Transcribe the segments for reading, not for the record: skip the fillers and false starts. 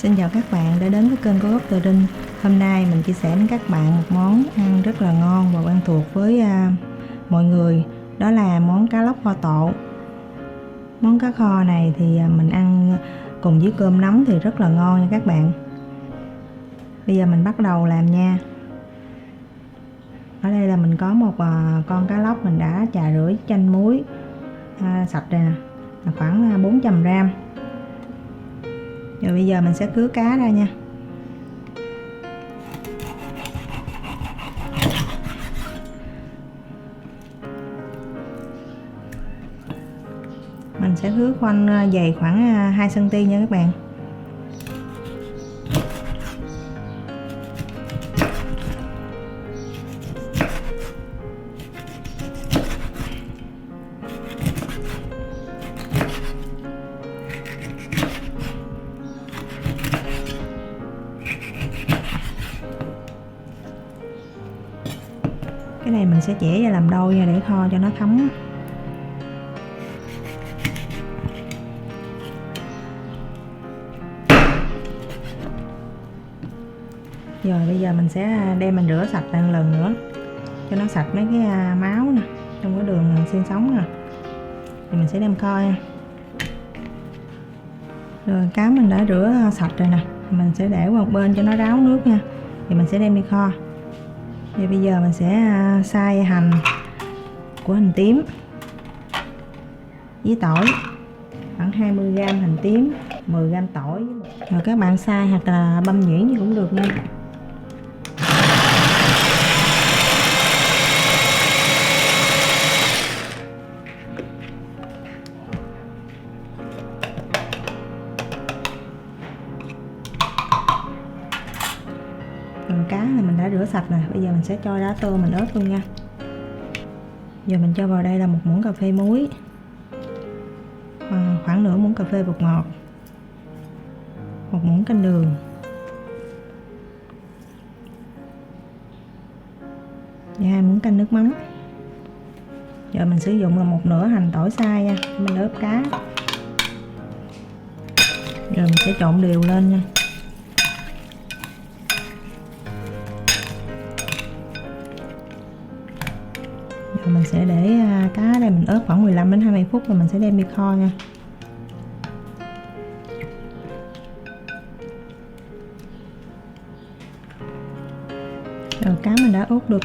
Xin chào các bạn đã đến với kênh của Gốc Tờ Rinh. Hôm nay mình chia sẻ với các bạn một món ăn rất là ngon và quen thuộc với mọi người. Đó là món cá lóc kho tộ. Món cá kho này thì mình ăn cùng với cơm nóng thì rất là ngon nha các bạn. Bây giờ mình bắt đầu làm nha. Ở đây là mình có một con cá lóc mình đã chà rửa chanh muối sạch rồi nè, là khoảng 400g. Rồi bây giờ mình sẽ cứa cá ra nha. Mình sẽ cứa khoanh dày khoảng 2 cm nha các bạn. Cái này mình sẽ chẻ ra làm đôi nha để kho cho nó thấm. Rồi bây giờ mình sẽ đem mình rửa sạch lại một lần nữa cho nó sạch mấy cái máu nè, trong cái đường xương sống nè. Thì mình sẽ đem kho nha. Rồi cá mình đã rửa sạch rồi nè, mình sẽ để qua một bên cho nó ráo nước nha. Thì mình sẽ đem đi kho. Thì bây giờ mình sẽ xay hành của hành tím với tỏi, khoảng 20g hành tím, 10g tỏi. Rồi các bạn xay hoặc là băm nhuyễn thì cũng được nha. Còn cá này mình đã rửa sạch rồi, bây giờ mình sẽ cho đá tô mình ớt luôn nha. Giờ mình cho vào đây là 1 muỗng cà phê muối, khoảng nửa muỗng cà phê bột ngọt, 1 muỗng canh đường, và 2 muỗng canh nước mắm. Giờ mình sử dụng là 1/2 hành tỏi xay nha, mình ướp cá. Rồi mình sẽ trộn đều lên nha. Rồi mình sẽ để cá đây mình ướp khoảng 15 đến 20 phút rồi mình sẽ đem đi kho nha. Rồi cá mình đã ướp được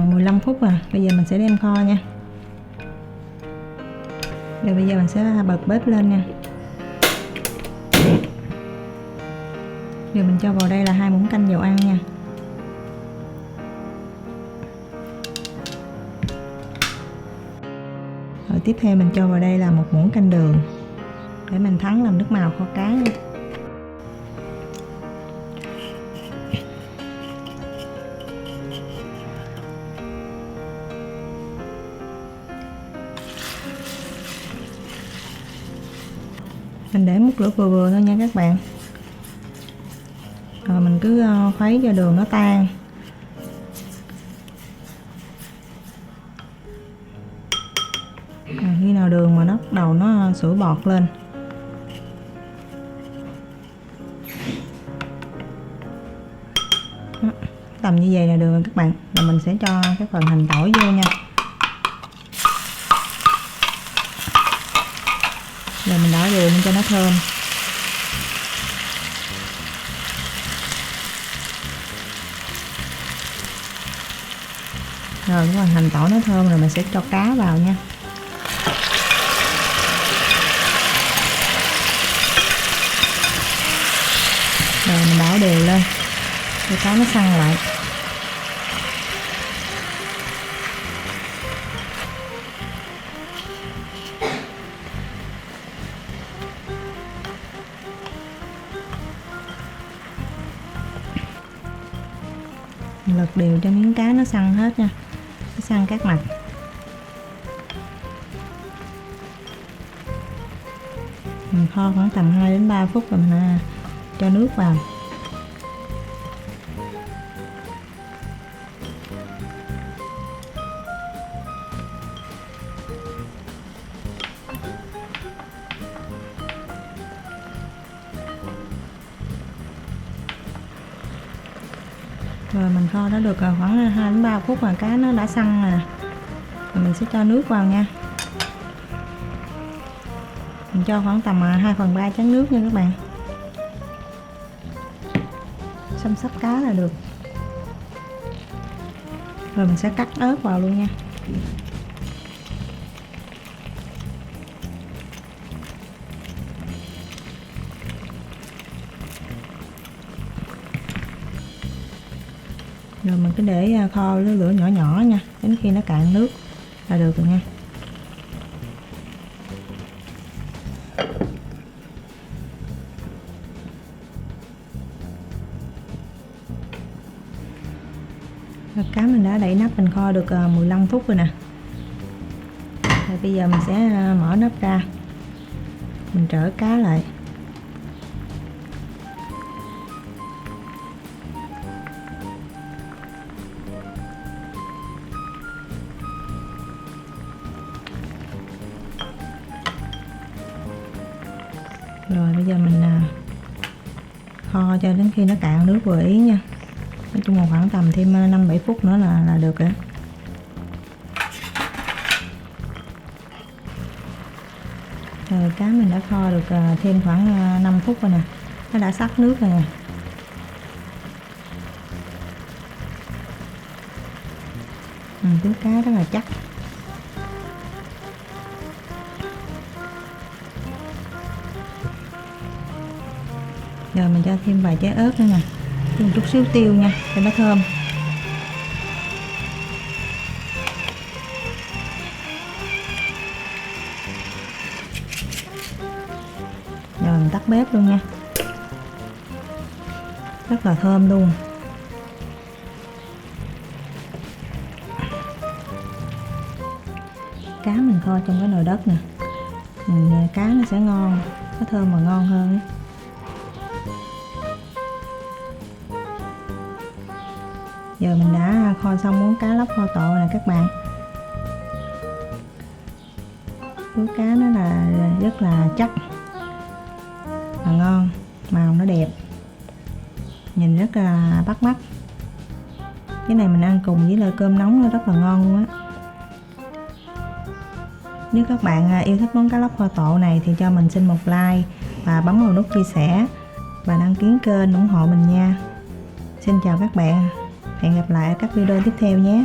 15 phút rồi, bây giờ mình sẽ đem kho nha. Rồi bây giờ mình sẽ bật bếp lên nha. Rồi mình cho vào đây là 2 muỗng canh dầu ăn nha. Rồi tiếp theo mình cho vào đây là 1 muỗng canh đường để mình thắng làm nước màu kho cá nha. Mình để mức lửa vừa vừa thôi nha các bạn. Rồi mình cứ khuấy cho đường nó tan. Khi nào đường mà nó bắt đầu nó sủi bọt lên, đó, tầm như vậy là được các bạn. Rồi mình sẽ cho cái phần hành tỏi vô nha. Rồi mình đảo đều lên cho nó thơm. Rồi cái phần hành tỏi nó thơm rồi mình sẽ cho cá vào nha. Rồi mình đảo đều lên cho cá nó săn lại. Lật đều cho miếng cá nó săn hết nha, nó săn các mặt. Mình kho khoảng tầm 2 đến 3 phút rồi mình cho nước vào. Rồi mình kho đã được khoảng 2 đến 3 phút mà cá nó đã săn rồi nè. Rồi mình sẽ cho nước vào nha. Mình cho khoảng tầm 2/3 chén nước nha các bạn. Xăm sắp cá là được. Rồi mình sẽ cắt ớt vào luôn nha. Rồi mình cứ để kho lửa nhỏ nhỏ nha, đến khi nó cạn nước là được rồi nha. Rồi cá mình đã đậy nắp mình kho được 15 phút rồi nè. Rồi bây giờ mình sẽ mở nắp ra, mình trở cá lại. Rồi bây giờ mình kho cho đến khi nó cạn nước vừa ý nha. Nói chung là khoảng tầm thêm 5-7 phút nữa là được rồi. Rồi cá mình đã kho được thêm khoảng 5 phút rồi nè. Nó đã sắc nước rồi nè. Trứng cá rất là chắc. Rồi mình cho thêm vài trái ớt nữa nè, thêm một chút xíu tiêu nha cho nó thơm. Rồi mình tắt bếp luôn nha. Rất là thơm luôn. Cá mình kho trong cái nồi đất nè, cá nó sẽ ngon, nó thơm và ngon hơn ấy. Giờ mình đã kho xong món cá lóc kho tộ nè các bạn. Món cá nó là rất là chắc và ngon, màu nó đẹp, nhìn rất là bắt mắt. Cái này mình ăn cùng với lại cơm nóng nó rất là ngon luôn á. Nếu các bạn yêu thích món cá lóc kho tộ này thì cho mình xin một like và bấm vào nút chia sẻ và đăng ký kênh ủng hộ mình nha. Xin chào các bạn, hẹn gặp lại ở các video tiếp theo nhé.